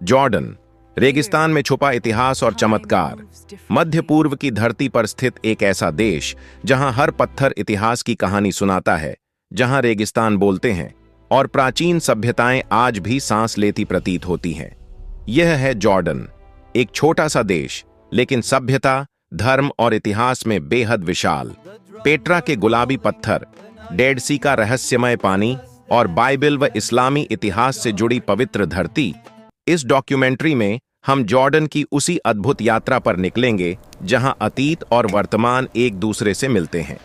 Jordan, रेगिस्तान में छुपा इतिहास और चमत्कार। मध्य पूर्व की धरती पर स्थित एक ऐसा देश जहां हर पत्थर इतिहास की कहानी सुनाता है, जहां रेगिस्तान बोलते हैं और प्राचीन सभ्यताएं आज भी सांस लेती प्रतीत होती हैं। यह है जॉर्डन, एक छोटा सा देश, लेकिन सभ्यता, धर्म और इतिहास में बेहद विशाल। पेट्रा के गुलाबी पत्थर, डेड सी का रहस्यमय पानी और बाइबल व इस्लामी इतिहास से जुड़ी पवित्र धरती। इस डॉक्यूमेंट्री में हम जॉर्डन की उसी अद्भुत यात्रा पर निकलेंगे जहां अतीत और वर्तमान एक दूसरे से मिलते हैं।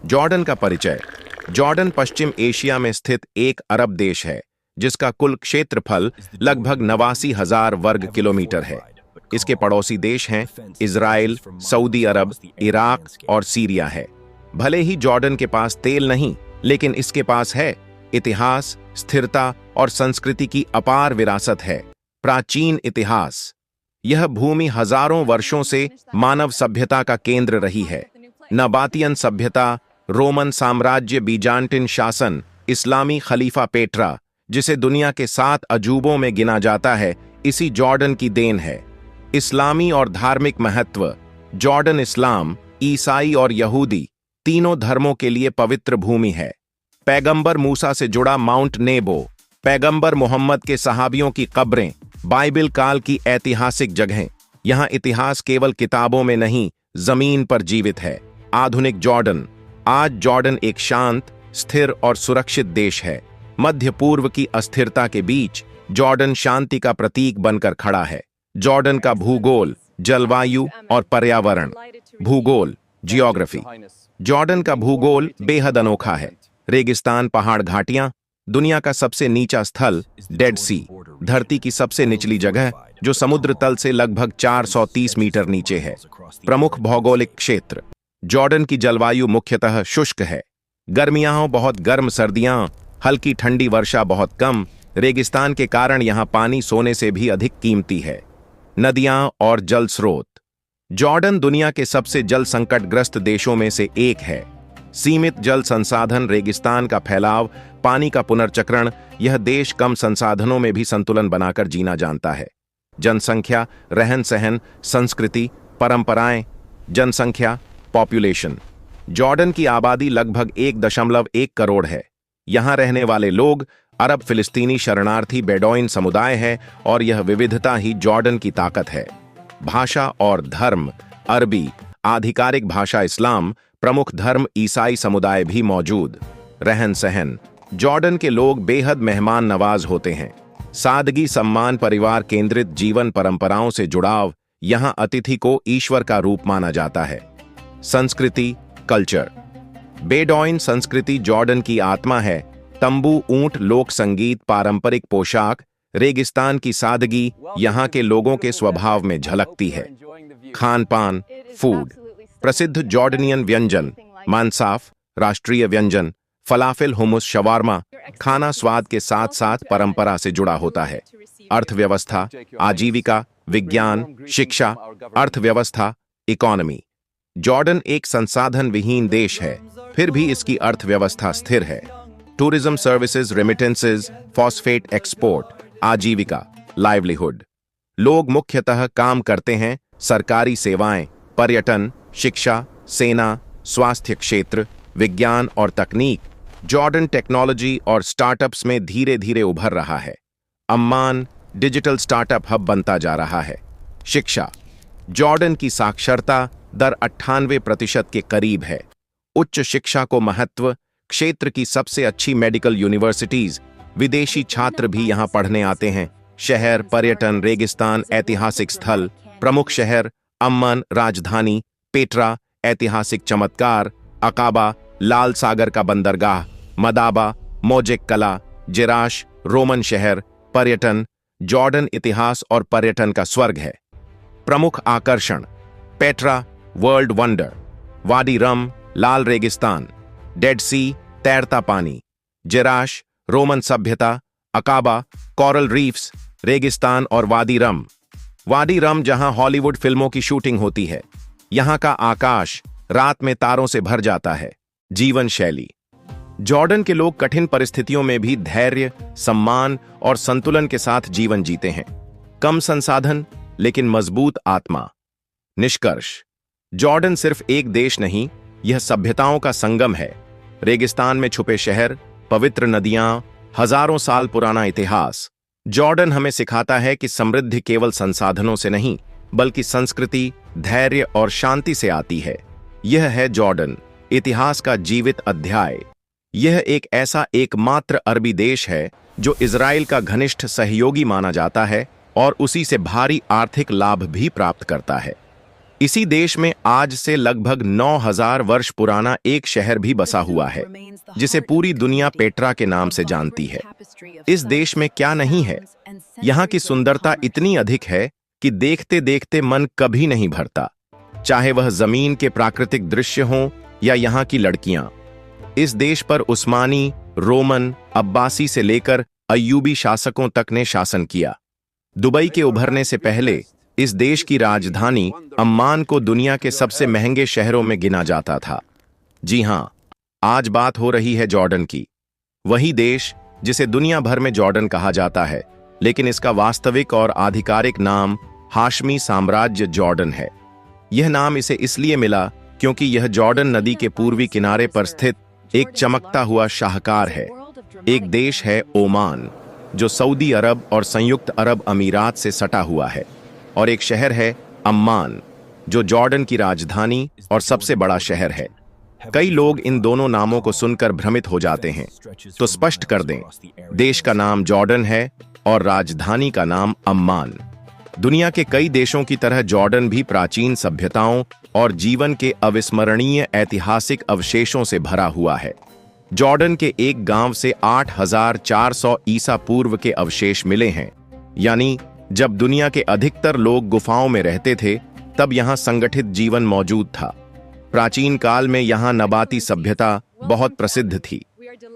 जॉर्डन का परिचय। जॉर्डन पश्चिम एशिया में स्थित एक अरब देश है जिसका कुल क्षेत्रफल लगभग 89,000 वर्ग किलोमीटर है। इसके पड़ोसी देश हैं इजराइल, सऊदी अरब, इराक और सीरिया है। भले ही जॉर्डन के पास तेल नहीं, लेकिन इसके पास है इतिहास, स्थिरता और संस्कृति की अपार विरासत है। प्राचीन इतिहास। यह भूमि हजारों वर्षों से मानव सभ्यता का केंद्र रही है। नबातियन सभ्यता, रोमन साम्राज्य, बीजांटिन शासन, इस्लामी खलीफा पेट्रा, जिसे दुनिया के 7 अजूबों में गिना जाता है, इसी जॉर्डन की देन है। इस्लामी और धार्मिक महत्व। जॉर्डन इस्लाम, ईसाई और यहूदी तीनों धर्मों के लिए पवित्र भूमि है। पैगंबर मूसा से जुड़ा माउंट नेबो, पैगंबर मोहम्मद के सहाबियों की कब्रें, बाइबल काल की ऐतिहासिक जगहें। यहां इतिहास केवल किताबों में नहीं, जमीन पर जीवित है। आधुनिक जॉर्डन। आज जॉर्डन एक शांत, स्थिर और सुरक्षित देश है। मध्य पूर्व की अस्थिरता के बीच जॉर्डन शांति का प्रतीक बनकर खड़ा है। जॉर्डन का भूगोल, जलवायु और पर्यावरण। भूगोल, जियोग्राफी। जॉर्डन का भूगोल बेहद अनोखा है। रेगिस्तान, पहाड़, घाटियां। दुनिया का सबसे नीचा स्थल डेड सी, धरती की सबसे निचली जगह जो समुद्र तल से लगभग 430 मीटर नीचे है। प्रमुख भौगोलिक क्षेत्र। जॉर्डन की जलवायु मुख्यतः शुष्क है। गर्मियां बहुत गर्म, सर्दियां हल्की, ठंडी, वर्षा बहुत कम। रेगिस्तान के कारण यहां पानी सोने से भी अधिक कीमती है। नदियां और जल स्रोत। जॉर्डन दुनिया के सबसे जल संकटग्रस्त देशों में से एक है। सीमित जल संसाधन, रेगिस्तान का फैलाव, पानी का पुनर्चक्रण। यह देश कम संसाधनों में भी संतुलन बनाकर जीना जानता है। जनसंख्या, रहन सहन, संस्कृति, परंपराएं। जनसंख्या, पॉपुलेशन। जॉर्डन की आबादी लगभग 1.1 करोड़ है। यहां रहने वाले लोग अरब फिलिस्तीनी शरणार्थी बेडौइन समुदाय है और यह विविधता ही जॉर्डन की ताकत है। भाषा और धर्म। अरबी, आधिकारिक भाषा इस्लाम, प्रमुख धर्म ईसाई समुदाय भी मौजूद। रहन सहन। जॉर्डन के लोग बेहद मेहमान नवाज होते हैं। सादगी, सम्मान, परिवार केंद्रित जीवन, परंपराओं से जुड़ाव। यहां अतिथि को ईश्वर का रूप माना जाता है। संस्कृति, कल्चर। बेडौइन संस्कृति जॉर्डन की आत्मा है। तंबू, ऊंट, लोक संगीत, पारंपरिक पोशाक। रेगिस्तान की सादगी यहां के लोगों के स्वभाव में झलकती है। खान पान, फूड। प्रसिद्ध जॉर्डनियन व्यंजन, मांसाफ, राष्ट्रीय व्यंजन, फलाफेल, हुमुस, शवारमा। खाना स्वाद के साथ साथ परंपरा से जुड़ा होता है। अर्थव्यवस्था, आजीविका, विज्ञान, शिक्षा। अर्थव्यवस्था, इकोनॉमी। जॉर्डन एक संसाधन विहीन देश है, फिर भी इसकी अर्थव्यवस्था स्थिर है। Tourism services, remittances, phosphate export. आजीविका, लाइवलीहुड। लोग मुख्यतः काम करते हैं। सरकारी सेवाएं, पर्यटन, शिक्षा, सेना, स्वास्थ्य क्षेत्र, विज्ञान और तकनीक। जॉर्डन टेक्नोलॉजी और स्टार्टअप्स में धीरे धीरे उभर रहा है। अम्मान डिजिटल स्टार्टअप हब बनता जा रहा है। शिक्षा। जॉर्डन की साक्षरता दर 98% के करीब है। उच्च शिक्षा को महत्व। क्षेत्र की सबसे अच्छी मेडिकल यूनिवर्सिटीज। विदेशी छात्र भी यहां पढ़ने आते हैं। शहर, पर्यटन, रेगिस्तान, ऐतिहासिक स्थल। प्रमुख शहर, अम्मान राजधानी, पेट्रा ऐतिहासिक चमत्कार, अकाबा लाल सागर का बंदरगाह, मदाबा मोजेक कला, जिराश रोमन शहर। पर्यटन। जॉर्डन इतिहास और पर्यटन का स्वर्ग है। प्रमुख आकर्षण, पेट्रा वर्ल्ड वंडर, वाडी रम लाल रेगिस्तान, डेड सी तैरता पानी, जिराश रोमन सभ्यता, अकाबा कोरल रीफ्स, रेगिस्तान और वादी रम जहां हॉलीवुड फिल्मों की शूटिंग होती है। यहां का आकाश रात में तारों से भर जाता है। जीवन शैली, जॉर्डन के लोग कठिन परिस्थितियों में भी धैर्य, सम्मान और संतुलन के साथ जीवन जीते हैं। कम संसाधन लेकिन मजबूत आत्मा। निष्कर्ष, जॉर्डन सिर्फ एक देश नहीं, यह सभ्यताओं का संगम है। रेगिस्तान में छुपे शहर, पवित्र नदियां, हजारों साल पुराना इतिहास। जॉर्डन हमें सिखाता है कि समृद्धि केवल संसाधनों से नहीं, बल्कि संस्कृति, धैर्य और शांति से आती है। यह है जॉर्डन, इतिहास का जीवित अध्याय। यह एक ऐसा एकमात्र अरबी देश है जो इजराइल का घनिष्ठ सहयोगी माना जाता है और उसी से भारी आर्थिक लाभ भी प्राप्त करता है। इसी देश में आज से लगभग 9000 वर्ष पुराना एक शहर भी बसा हुआ है, जिसे पूरी दुनिया पेट्रा के नाम से जानती है। इस देश में क्या नहीं है? यहाँ की सुंदरता इतनी अधिक है कि देखते देखते मन कभी नहीं भरता, चाहे वह जमीन के प्राकृतिक दृश्य हों या यहाँ की लड़कियां। इस देश पर उस्मानी, रोमन, अब्बासी से लेकर अय्यूबी शासकों तक ने शासन किया। दुबई के उभरने से पहले इस देश की राजधानी अम्मान को दुनिया के सबसे महंगे शहरों में गिना जाता था। जी हां, आज बात हो रही है जॉर्डन की। वही देश जिसे दुनिया भर में जॉर्डन कहा जाता है, लेकिन इसका वास्तविक और आधिकारिक नाम हाशमी साम्राज्य जॉर्डन है। यह नाम इसे इसलिए मिला क्योंकि यह जॉर्डन नदी के पूर्वी किनारे पर स्थित एक चमकता हुआ शाहकार है। एक देश है ओमान, जो सऊदी अरब और संयुक्त अरब अमीरात से सटा हुआ है, और एक शहर है अम्मान, जो जॉर्डन की राजधानी और सबसे बड़ा शहर है। कई लोग इन दोनों नामों को सुनकर भ्रमित हो जाते हैं, तो स्पष्ट कर दें, देश का नाम जॉर्डन है और राजधानी का नाम अम्मान। दुनिया के कई देशों की तरह जॉर्डन भी प्राचीन सभ्यताओं और जीवन के अविस्मरणीय ऐतिहासिक अवशेषों से भरा हुआ है। जॉर्डन के एक गांव से 8400 ईसा पूर्व के अवशेष मिले हैं, यानी जब दुनिया के अधिकतर लोग गुफाओं में रहते थे, तब यहां संगठित जीवन मौजूद था। प्राचीन काल में यहां नबाती सभ्यता बहुत प्रसिद्ध थी।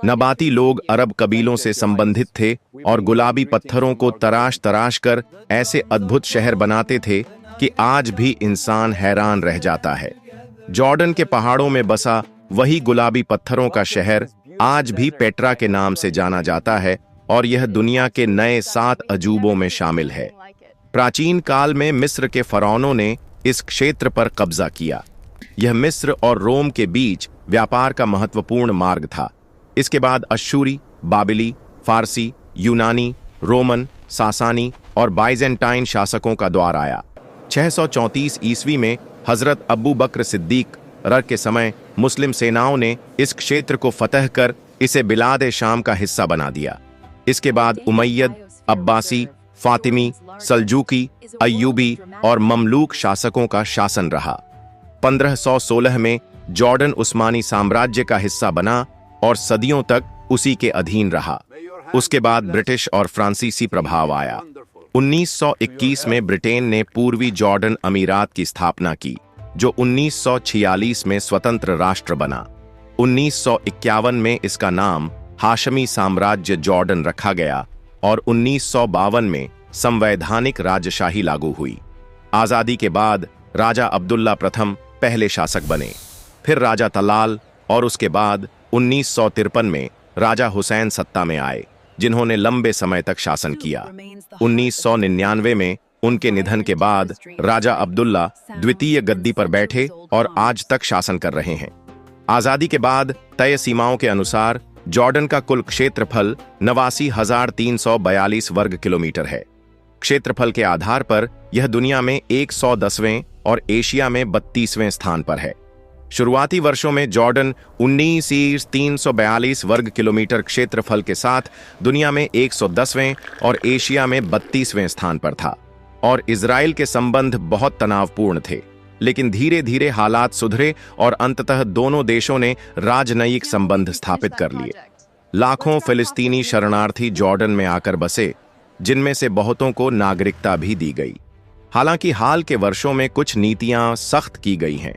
नबाती लोग अरब कबीलों से संबंधित थे और गुलाबी पत्थरों को तराश तराश कर ऐसे अद्भुत शहर बनाते थे कि आज भी इंसान हैरान रह जाता है। जॉर्डन के पहाड़ों में बसा वही गुलाबी पत्थरों का शहर आज भी पेट्रा के नाम से जाना जाता है और यह दुनिया के नए 7 अजूबों में शामिल है। प्राचीन काल में मिस्र के फरौनों ने इस क्षेत्र पर कब्जा किया। यह मिस्र और रोम के बीच व्यापार का महत्वपूर्ण मार्ग था। इसके बाद अश्शूरी, बाबिली, फारसी, यूनानी, रोमन, सासानी और बाइजेंटाइन शासकों का दौर आया। 634 ईस्वी में हजरत अबू बकर सिद्दीक र के समय मुस्लिम सेनाओं ने इस क्षेत्र को फतह कर इसे बिलाद शाम का हिस्सा बना दिया। इसके बाद उमैयद, अब्बासी, फातिमी, सल्जूकी, अय्यूबी और ममलूक शासकों का शासन रहा। 1516 में जॉर्डन उस्मानी साम्राज्य का हिस्सा बना और सदियों तक उसी के अधीन रहा। उसके बाद ब्रिटिश और फ्रांसीसी प्रभाव आया। 1921 में ब्रिटेन ने पूर्वी जॉर्डन अमीरात की स्थापना की, जो 1946 में स्वतंत्र राष्ट्र बना। 1951 में इसका नाम हाशमी साम्राज्य जॉर्डन रखा गया और 1952 में संवैधानिक राजशाही लागू हुई। आजादी के बाद राजा अब्दुल्ला प्रथम पहले शासक बने, फिर राजा तलाल और उसके बाद 1953 में राजा हुसैन सत्ता में आए, जिन्होंने लंबे समय तक शासन किया। 1999 में उनके निधन के बाद राजा अब्दुल्ला द्वितीय गद्दी पर बैठे और आज तक शासन कर रहे हैं। आजादी के बाद तय सीमाओं के अनुसार जॉर्डन का कुल क्षेत्रफल 89,342 वर्ग किलोमीटर है। क्षेत्रफल के आधार पर यह दुनिया में 110वें और एशिया में 32वें स्थान पर है। शुरुआती वर्षों में जॉर्डन 19,342 वर्ग किलोमीटर क्षेत्रफल के साथ दुनिया में 110वें और एशिया में 32वें स्थान पर था और इजराइल के संबंध बहुत तनावपूर्ण थे। लेकिन धीरे धीरे हालात सुधरे और अंततः दोनों देशों ने राजनयिक संबंध स्थापित कर लिए। लाखों फिलिस्तीनी शरणार्थी जॉर्डन में आकर बसे, जिनमें से बहुतों को नागरिकता भी दी गई। हालांकि हाल के वर्षों में कुछ नीतियां सख्त की गई हैं।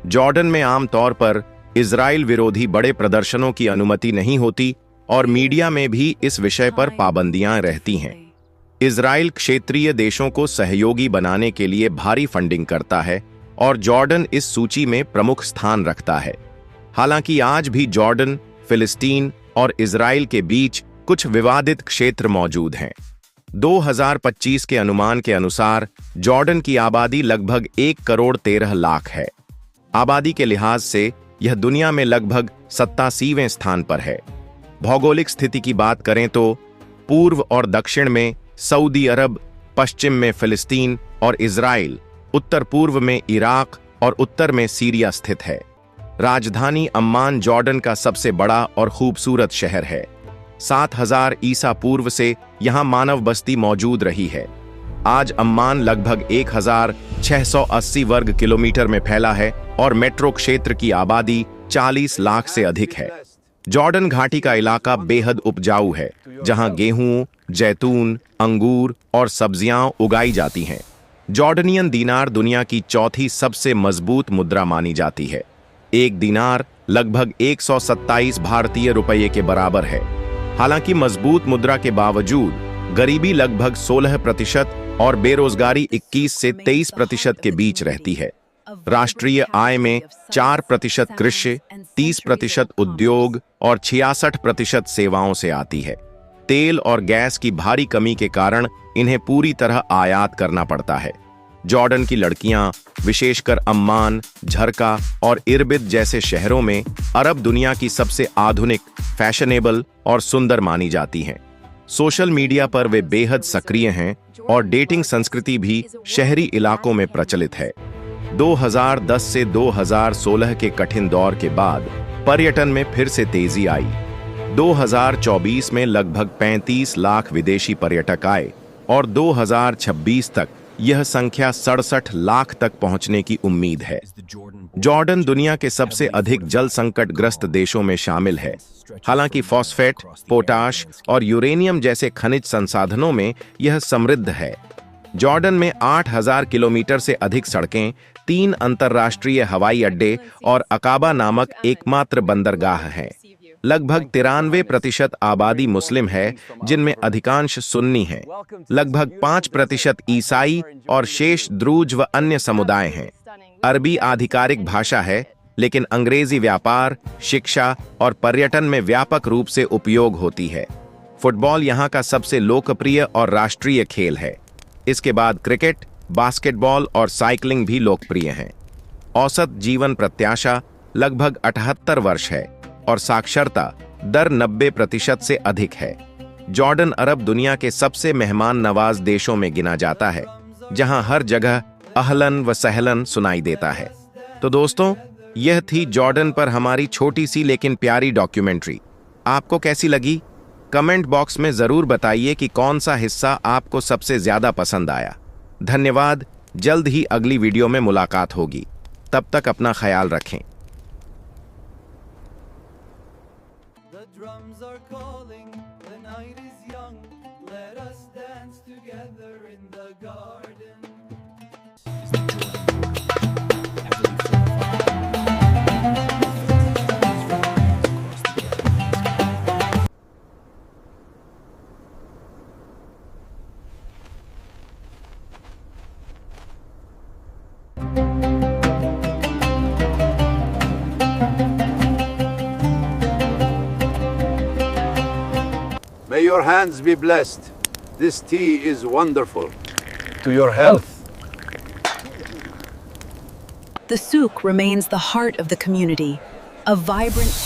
जॉर्डन में आमतौर पर इजराइल विरोधी बड़े प्रदर्शनों की अनुमति नहीं होती और मीडिया में भी इस विषय पर पाबंदियां रहती हैं। इजराइल क्षेत्रीय देशों को सहयोगी बनाने के लिए भारी फंडिंग करता है और जॉर्डन इस सूची में प्रमुख स्थान रखता है। हालांकि आज भी जॉर्डन, फिलिस्तीन और इजराइल के बीच कुछ विवादित क्षेत्र मौजूद हैं। 2025 के अनुमान के अनुसार जॉर्डन की आबादी लगभग 1,13,00,000 है। आबादी के लिहाज से यह दुनिया में लगभग 87वें स्थान पर है। भौगोलिक स्थिति की बात करें तो पूर्व और दक्षिण में सऊदी अरब, पश्चिम में फिलिस्तीन और इजराइल, उत्तर पूर्व में इराक और उत्तर में सीरिया स्थित है। राजधानी अम्मान जॉर्डन का सबसे बड़ा और खूबसूरत शहर है। 7000 ईसा पूर्व से यहां मानव बस्ती मौजूद रही है। आज अम्मान लगभग 1680 वर्ग किलोमीटर में फैला है और मेट्रो क्षेत्र की आबादी 40 लाख से अधिक है। जॉर्डन घाटी का इलाका बेहद उपजाऊ है, जहां गेहूं, जैतून, अंगूर और सब्जियां उगाई जाती हैं। जॉर्डनियन दीनार दुनिया की चौथी सबसे मजबूत मुद्रा मानी जाती है। एक दीनार लगभग 127 भारतीय रुपये के बराबर है। हालांकि मजबूत मुद्रा के बावजूद गरीबी लगभग 16% और बेरोजगारी 21 से 23% के बीच रहती है। राष्ट्रीय आय में 4% कृषि, 30% उद्योग और 66% सेवाओं से आती है। तेल और गैस की भारी कमी के कारण इन्हें पूरी तरह आयात करना पड़ता है। जॉर्डन की लड़कियां, विशेषकर अम्मान, झरका और इरबिद जैसे शहरों में अरब दुनिया की सबसे आधुनिक, फैशनेबल और सुंदर मानी जाती हैं। सोशल मीडिया पर वे बेहद सक्रिय हैं और डेटिंग संस्कृति भी शहरी इलाकों में प्रचलित है। 2010 से 2016 के कठिन दौर के बाद पर्यटन में फिर से तेजी आई। 2024 में लगभग 35 लाख विदेशी पर्यटक आए और 2026 तक यह संख्या 67 लाख तक पहुंचने की उम्मीद है। जॉर्डन दुनिया के सबसे अधिक जल संकटग्रस्त देशों में शामिल है। हालांकि फॉस्फेट, पोटाश और यूरेनियम जैसे खनिज संसाधनों में यह समृद्ध है। जॉर्डन में 8000 किलोमीटर से अधिक सड़कें, 3 अंतर्राष्ट्रीय हवाई अड्डे और अकाबा नामक एकमात्र बंदरगाह हैं। लगभग 93% आबादी मुस्लिम है, जिनमें अधिकांश सुन्नी हैं। लगभग 5% ईसाई और शेष द्रूज व अन्य समुदाय हैं। अरबी आधिकारिक भाषा है, लेकिन अंग्रेजी व्यापार, शिक्षा और पर्यटन में व्यापक रूप से उपयोग होती है। फुटबॉल यहाँ का सबसे लोकप्रिय और राष्ट्रीय खेल है। इसके बाद क्रिकेट, बास्केटबॉल और साइकिलिंग भी लोकप्रिय हैं। औसत जीवन प्रत्याशा लगभग 78 वर्ष है और साक्षरता दर 90% से अधिक है। जॉर्डन अरब दुनिया के सबसे मेहमान नवाज देशों में गिना जाता है, जहां हर जगह अहलन व सहलन सुनाई देता है। तो दोस्तों, यह थी जॉर्डन पर हमारी छोटी सी लेकिन प्यारी डॉक्यूमेंट्री। आपको कैसी लगी? कमेंट बॉक्स में जरूर बताइए कि कौन सा हिस्सा आपको सबसे ज्यादा पसंद आया। धन्यवाद। जल्द ही अगली वीडियो में मुलाकात होगी। तब तक अपना ख्याल रखें। The drums are calling, the night is young, let us dance together in the garden. May your hands be blessed. This tea is wonderful. To your health. The souk remains the heart of the community, a vibrant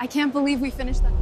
I can't believe we finished that.